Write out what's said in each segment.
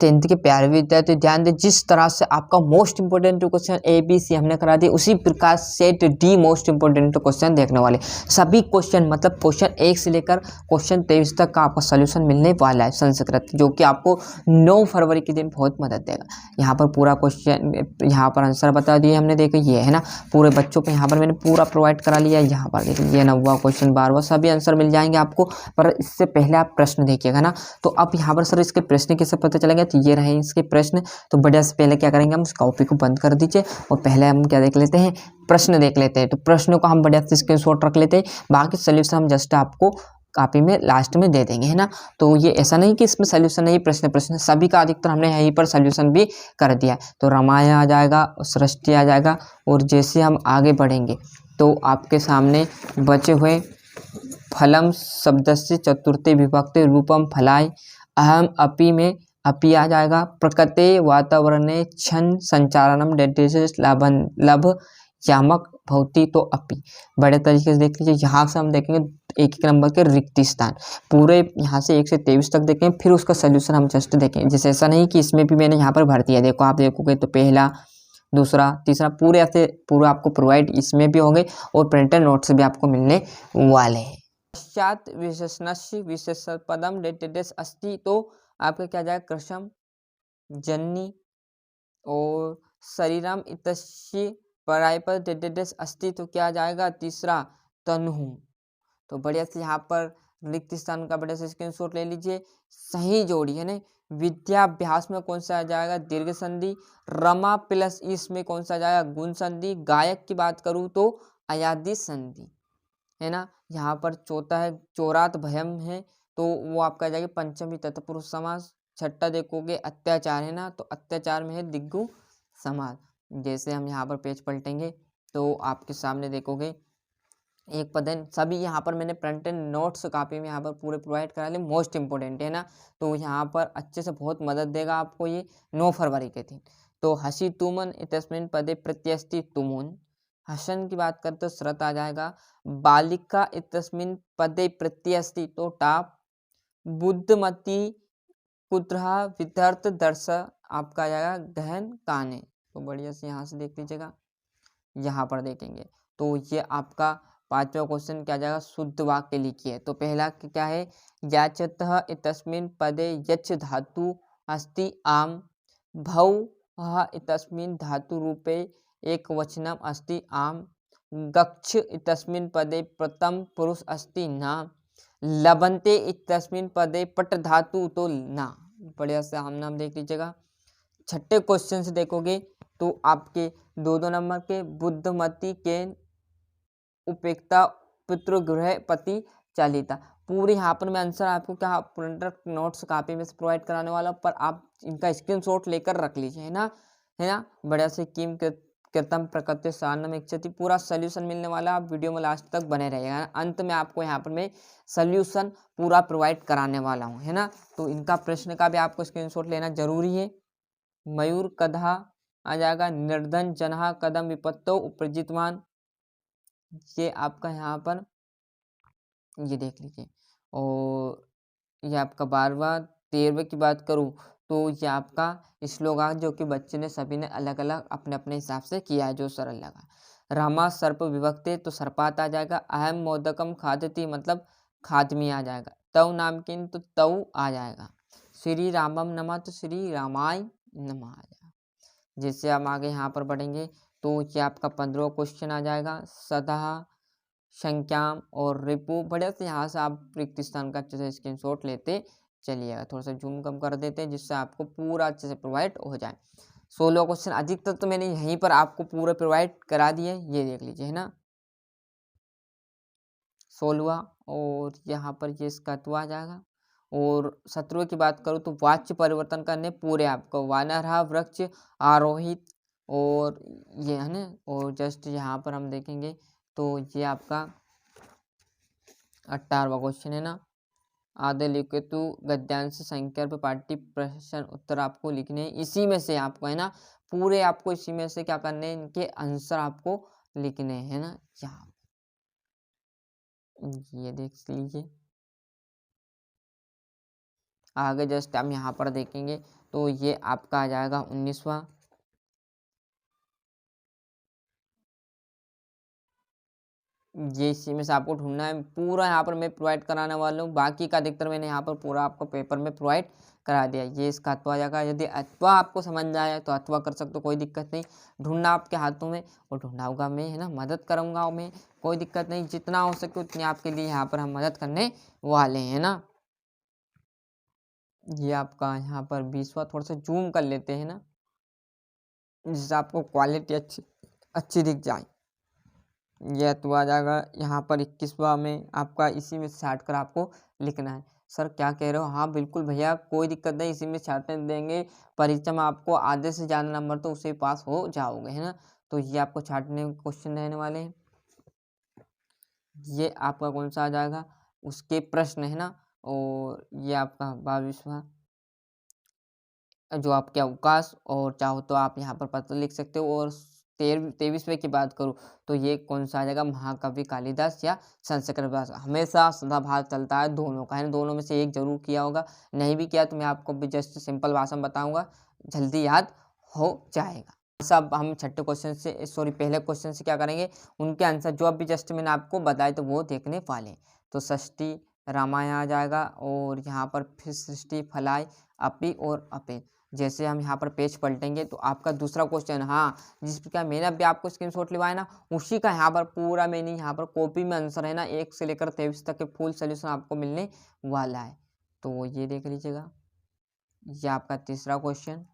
10th के प्यारे विद्यार्थी ध्यान दें, जिस तरह से आपका मोस्ट इंपोर्टेंट क्वेश्चन ABC हमने करा दिया, उसी प्रकार set D most important question देखने वाले। सभी क्वेश्चन मतलब क्वेश्चन 1 से लेकर क्वेश्चन 23 तक का आपका सोल्यूशन मिलने वाला है संस्कृत, जो कि आपको 9 फरवरी के दिन बहुत मदद देगा। यहाँ पर पूरा क्वेश्चन, यहाँ पर आंसर बता दिए हमने, देखो ये है ना, पूरे बच्चों को यहाँ पर मैंने पूरा प्रोवाइड करा लिया। यहाँ पर देखिए ये 9वां क्वेश्चन 12वां सभी आंसर मिल जाएंगे आपको, पर इससे पहले आप प्रश्न देखिएगा ना। तो अब यहाँ पर सर इसके प्रश्न कैसे पता चलेंगे, तो ये रहे इसके प्रश्न। तो बढ़िया से पहले क्या करेंगे, हम उस कॉपी को बंद कर दीजिए और पहले हम क्या देख लेते हैं, प्रश्न देख लेते हैं। तो प्रश्नों को हम बढ़िया से स्क्रीनशॉट रख लेते हैं, बाकी सोल्यूशन हम जस्ट आपको कॉपी में लास्ट में दे देंगे, है ना। तो ये ऐसा नहीं कि इसमें सोल्यूशन नहीं, प्रश्न सभी का अधिकतर हमने यहीं पर सोल्यूशन भी कर दिया है। तो रामायण आ जाएगा, सृष्टि आ जाएगा, और जैसे हम आगे बढ़ेंगे तो आपके सामने बचे हुए फलम शब्दस्य चतुर्थी विभक्ति रूपम फलाय, अहम अपि में अपि आ जाएगा, प्रकृति वातावरणे क्षण संचारणम डेडेश लभ यामक भवती तो अपि। बड़े तरीके से देख लीजिए, यहाँ से हम देखेंगे एक एक नंबर के रिक्त स्थान पूरे यहाँ से 1 से 23 तक देखें, फिर उसका सोल्यूशन हम जस्ट देखें। जैसे ऐसा नहीं कि इसमें भी मैंने यहाँ पर भर दिया, देखो आप देखोगे तो पहला दूसरा तीसरा पूरे ऐसे पूरा आपको प्रोवाइड इसमें भी होंगे, और प्रिंटेड नोट्स भी आपको मिलने वाले हैं। पश्चात विशेषणस्य विशेष पदम डेटेडेस अस्ति, तो आपका क्या जाएगा, कृषम जन्नी और शरीरम इतस्य पराय पर डेटेडेस अस्ति, तो क्या जाएगा तीसरा तनु। तो बढ़िया से यहाँ पर रिक्त स्थान का बढ़िया से स्क्रीनशॉट ले लीजिए, सही जोड़ी है ना। विद्याभ्यास में कौन सा आ जाएगा, दीर्घ संधि। रमा प्लस इस में कौन सा आ जाएगा, गुण संधि। गायक की बात करूँ तो अयादि संधि, है ना। यहाँ पर चौथा है चोरात भयम है, तो वो आपका आ जाएगा पंचमी तत्पुरुष समास। छठा देखोगे अत्याचार है ना, तो अत्याचार में है दिग्गु समास। जैसे हम यहाँ पर पेज पलटेंगे तो आपके सामने देखोगे एक पद है, सभी यहाँ पर मैंने प्रिंटेड नोट्स कॉपी में यहाँ पर पूरे प्रोवाइड करा लिए, मोस्ट इंपोर्टेंट है ना। तो यहाँ पर अच्छे से बहुत मदद देगा आपको ये 9 फरवरी के दिन। तो हसी तुमन इतस्मिन पदे प्रत्यस्ति तुमुन, हसन की बात करते तो श्रत आ जाएगा। बालिका इतस्मिन पदे प्रत्यस्ति, तो टाप। बुद्धमती कुत्रहा विद्यार्थ दर्श, आपका आ जाएगा गहन काने। तो बढ़िया से यहाँ से देख लीजिएगा, यहाँ पर देखेंगे तो ये आपका 5वां क्वेश्चन क्या जाएगा, शुद्ध वाक्य लिखिए। तो पहला क्या है, याचतः इतस्मिन् पदे यच् धातु अस्ति आम, भव इतस्मिन् धातु रूपे एक वचनम अस्ति आम, गच्छ इतस्मिन् पदे प्रथम पुरुष अस्ति ना, लबन्ते इतस्मिन् पदे पट धातु तो ना। बढ़िया से हम नाम देख लीजिएगा। छठे क्वेश्चन से देखोगे तो आपके 2-2 नंबर के बुद्धमती के उपेक्षा पितृगृह पति चालिता, पूरी यहाँ पर मैं आंसर आपको क्या प्रिंटर नोट्स कॉपी में से प्रोवाइड कराने वाला, पर आप इनका स्क्रीनशॉट लेकर रख लीजिए, है ना, है ना। बढ़िया से किम कृतम प्रकृति सानम इच्छति, पूरा सोल्यूशन मिलने वाला, आप वीडियो में लास्ट तक बने रहिएगा। अंत में आपको यहाँ पर मैं सोल्यूशन पूरा प्रोवाइड कराने वाला हूँ, है ना। तो इनका प्रश्न का भी आपको स्क्रीनशॉट लेना जरूरी है। मयूर कधा आ जाएगा, निर्धन जनहा कदम विपत्तो उपजितवान, ये आपका यहाँ पर ये देख लीजिए। और ये आपका 12वां 13वें की बात करूँ तो ये आपका श्लोकान जो कि बच्चे ने सभी ने अलग अलग अपने अपने हिसाब से किया है, जो सरल लगा। रामा सर्प विभक्ते, तो सर्पात आ जाएगा। अहम मोदकम खादती, मतलब खादमी आ जाएगा। तव नामकिन, तो तव आ जाएगा। श्री रामम नमः, तो श्री रामाय नमः आ जाएगा। जिससे हम आगे यहाँ पर बढ़ेंगे तो ये आपका 15वां क्वेश्चन आ जाएगा। सदा संख्याम और रिपु, बढ़िया से यहाँ से आप रिक्त स्थान का अच्छे से स्क्रीनशॉट लेते चलिएगा। थोड़ा सा जूम कम कर देते हैं जिससे आपको पूरा अच्छे से प्रोवाइड हो जाए। 16 क्वेश्चन अधिकतर तो मैंने यहीं पर आपको पूरे प्रोवाइड करा दिए, ये देख लीजिए, है ना। 16वां, और यहाँ पर ये इसका आ जाएगा। और 17वें की बात करूँ तो वाच्य परिवर्तन करने पूरे आपको वानरहा वृक्ष आरोहित, और ये है ना। और जस्ट यहाँ पर हम देखेंगे तो ये आपका 18वां क्वेश्चन है ना। आधे लिखे तो गद्यांश संख्या पाठ्य प्रश्न उत्तर आपको लिखने हैं, इसी में से आपको, है ना, पूरे आपको इसी में से क्या करने हैं, इनके आंसर आपको लिखने हैं ना। यहाँ ये देख लीजिए, आगे जस्ट हम यहाँ पर देखेंगे तो ये आपका आ जाएगा 19वां। ये इसी में से आपको ढूंढना है, पूरा यहाँ पर मैं प्रोवाइड कराने वाला हूँ, बाकी का अधिकतर मैंने यहाँ पर पूरा आपको पेपर में प्रोवाइड करा दिया। ये इसका अथवा आ जाएगा। यदि अथवा आपको समझ में आया तो अथवा कर सकते हो, कोई दिक्कत नहीं। ढूंढना आपके हाथों में और ढूंढना होगा मैं, है ना, मदद करूँगा मैं, कोई दिक्कत नहीं। जितना हो सके उतनी आपके लिए यहाँ पर हम मदद करने वाले हैं ना। ये आपका यहाँ पर 20वां, थोड़ा सा जूम कर लेते हैं ना, जिससे आपको क्वालिटी अच्छी अच्छी दिख जाए। यह तो आ जाएगा यहाँ पर 21वां में आपका, इसी में छाट कर आपको लिखना है। सर क्या कह रहे हो? हाँ बिल्कुल भैया, कोई दिक्कत नहीं, इसी में छाटने देंगे। परीक्षा में आपको आधे से ज़्यादा नंबर तो उससे पास हो जाओगे, है ना। तो ये आपको छाटने क्वेश्चन रहने वाले हैं। ये आपका कौन सा आ जाएगा, उसके प्रश्न, है ना। और ये आपका 22वां, जो आपके अवकाश, और चाहो तो आप यहाँ पर पत्र लिख सकते हो। और 23वें की बात करूँ तो ये कौन सा आ जाएगा, महाकवि कालिदास या संस्कृत भाषा। हमेशा सदाबहार चलता है दोनों का, है ना, दोनों में से एक जरूर किया होगा। नहीं भी किया तो मैं आपको भी जस्ट सिंपल भाषा में बताऊंगा, जल्दी याद हो जाएगा। सब हम छठे क्वेश्चन से, सॉरी पहले क्वेश्चन से क्या करेंगे, उनके आंसर जो अभी जस्ट मैंने आपको बताए तो वो देखने वाले। तो षष्ठी रामायण आ जाएगा, और यहाँ पर फिर सृष्टि फलाई अपी और अपे। जैसे हम यहाँ पर पेज पलटेंगे तो आपका दूसरा क्वेश्चन, हाँ जिस प्रकार मैंने अभी आपको स्क्रीनशॉट लिवाया ना, उसी का यहाँ पर पूरा मैंने यहाँ पर कॉपी में आंसर, है ना, 1 से लेकर 23 तक के फुल सोल्यूशन आपको मिलने वाला है। तो ये देख लीजिएगा। ये आपका तीसरा क्वेश्चन।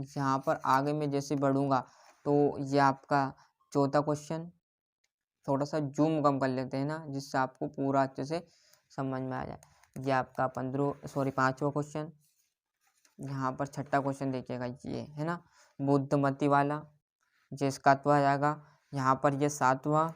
यहाँ पर आगे मैं जैसे बढ़ूंगा तो ये आपका चौथा क्वेश्चन। थोड़ा सा जूम कम कर लेते हैं ना, जिससे आपको पूरा अच्छे से समझ में आ जाए। ये आपका 5वां क्वेश्चन। यहाँ पर छठा क्वेश्चन देखिएगा, ये है ना, बुद्धमती वाला, जिसका तत्व आ जाएगा यहाँ पर ये 7वां,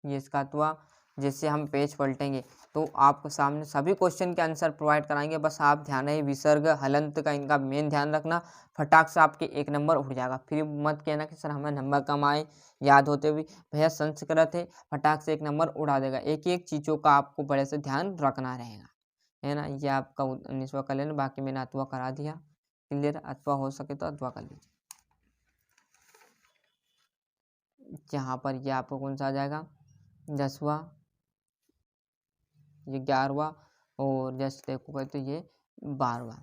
ये इसका तत्व। जैसे हम पेज पलटेंगे तो आपको सामने सभी क्वेश्चन के आंसर प्रोवाइड कराएंगे, बस आप ध्यान रहे विसर्ग हलंत का इनका मेन ध्यान रखना। फटाक से आपके 1 नंबर उठ जाएगा। फिर मत कहना कि सर हमें नंबर कम आए याद होते हुए, भैया संस्कृत है, फटाक से 1 नंबर उड़ा देगा। एक एक चीज़ों का आपको बड़े से ध्यान रखना रहेगा, है ना। ये आपका 19वां कर लेना, बाकी मैंने अथवा करा दिया क्लियर। अथवा हो सके तो अथवा कर लीजिए। यहाँ पर ये आपको कौन सा आ जाएगा, 10वां, ये 11वां, और जस्ट देखोगे तो ये 12वां।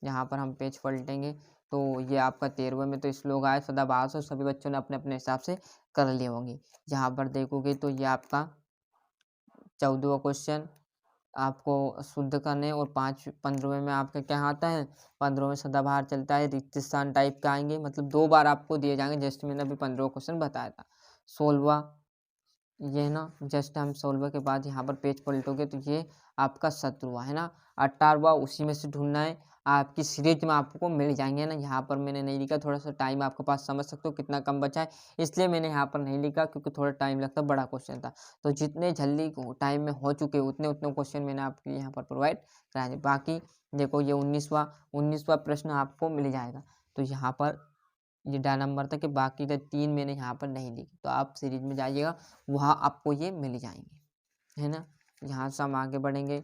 यहाँ पर हम पेज पलटेंगे तो ये आपका 13वें में तो श्लोक आए सदाबहार से, सभी बच्चों ने अपने अपने हिसाब से कर लिए होंगे। यहाँ पर देखोगे तो ये आपका 14वां क्वेश्चन आपको शुद्ध करने, और 15वें में आपका क्या आता है, 15वें में सदाबहार चलता है, रिक्त स्थान टाइप का आएंगे, मतलब 2 बार आपको दिए जाएंगे, जस्ट मैंने अभी 15वां क्वेश्चन बताया था। 16वां, ये है ना, जस्ट हम 16वें के बाद यहाँ पर पेज पलटोगे तो ये आपका 17वां, है ना। 18वां उसी में से ढूंढना है, आपकी सीरीज में आपको मिल जाएंगे ना। यहाँ पर मैंने नहीं लिखा, थोड़ा सा टाइम आपके पास समझ सकते हो कितना कम बचा है, इसलिए मैंने यहाँ पर नहीं लिखा, क्योंकि थोड़ा टाइम लगता, बड़ा क्वेश्चन था। तो जितने जल्दी टाइम में हो चुके उतने उतने क्वेश्चन मैंने आपके यहाँ पर प्रोवाइड करा दिए। बाकी देखो ये 19वां प्रश्न आपको मिल जाएगा। तो यहाँ पर ये डा नंबर था कि बाकी का 3 मैंने यहाँ पर नहीं लिखी, तो आप सीरीज में जाइएगा, वहाँ आपको ये मिल जाएंगे, है ना। यहाँ से हम आगे बढ़ेंगे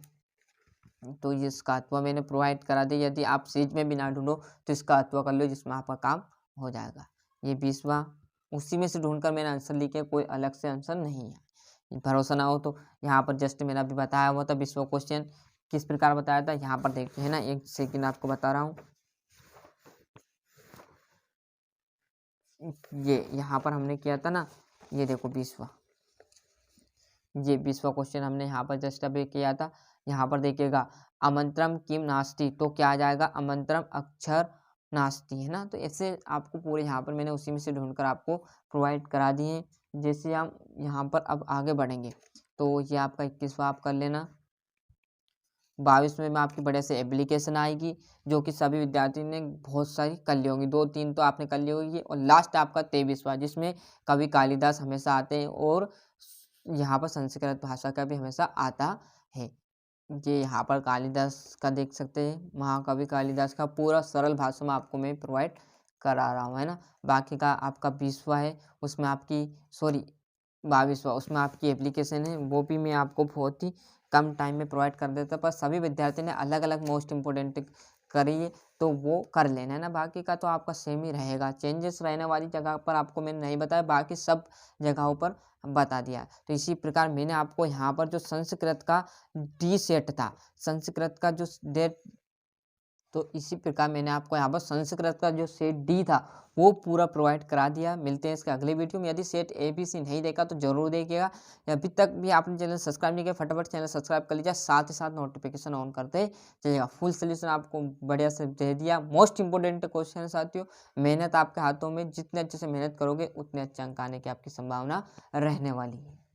तो ये इसका अथवा मैंने प्रोवाइड करा दिया। यदि आप सीरीज में भी ना ढूंढो तो इसका अथवा कर लो, जिसमें आपका काम हो जाएगा। ये 20वां, उसी में से ढूंढकर मैंने आंसर लिखे, कोई अलग से आंसर नहीं है। भरोसा ना हो तो यहाँ पर जस्ट मैंने अभी बताया हुआ था 20वां क्वेश्चन किस प्रकार बताया था, यहाँ पर देखते हैं ना, 1 सेकेंड आपको बता रहा हूँ। ये यहाँ पर हमने किया था ना, ये देखो 20वां, ये 20वां क्वेश्चन हमने यहाँ पर जस्ट अभी किया था। यहाँ पर देखिएगा, अमंत्रम किम नास्ति, तो क्या आ जाएगा, अमंत्रम अक्षर नास्ति, है ना। तो ऐसे आपको पूरे यहाँ पर मैंने उसी में से ढूंढकर आपको प्रोवाइड करा दिए। जैसे हम यहाँ पर अब आगे बढ़ेंगे तो ये आपका 21वां आप कर लेना। 22वें में आपकी बढ़िया से एप्लीकेशन आएगी, जो कि सभी विद्यार्थी ने बहुत सारी कर ली होंगी, 2-3 तो आपने कर ली होगी। और लास्ट आपका 23वां, जिसमें कवि कालिदास हमेशा आते हैं, और यहाँ पर संस्कृत भाषा का भी हमेशा आता है। ये यहाँ पर कालिदास का देख सकते हैं, महाकवि कालिदास का पूरा सरल भाषा में आपको मैं प्रोवाइड करा रहा हूँ, है ना। बाकी का आपका 20वां है, उसमें आपकी 22वां, उसमें आपकी एप्लीकेशन है, वो भी मैं आपको बहुत ही कम टाइम में प्रोवाइड कर देता, पर सभी विद्यार्थी ने अलग अलग मोस्ट इम्पोर्टेंट करिए तो वो कर लेना है ना, बाकी का तो आपका सेम ही रहेगा। चेंजेस रहने वाली जगह पर आपको मैंने नहीं बताया, बाकी सब जगहों पर बता दिया। तो इसी प्रकार मैंने आपको यहाँ पर जो संस्कृत का डी सेट था, संस्कृत का जो डेट, तो इसी प्रकार मैंने आपको यहाँ पर संस्कृत का जो सेट डी था वो पूरा प्रोवाइड करा दिया। मिलते हैं इसके अगले वीडियो में। यदि सेट ABC नहीं देखा तो जरूर देखिएगा। अभी तक भी आपने चैनल सब्सक्राइब नहीं किया, फटाफट चैनल सब्सक्राइब कर लीजिए, साथ ही साथ नोटिफिकेशन ऑन करते चलिएगा। फुल सोल्यूशन आपको बढ़िया से दे दिया। मोस्ट इंपोर्टेंट क्वेश्चन है साथियों, मेहनत आपके हाथों में, जितने अच्छे से मेहनत करोगे उतने अच्छे अंक आने की आपकी संभावना रहने वाली है।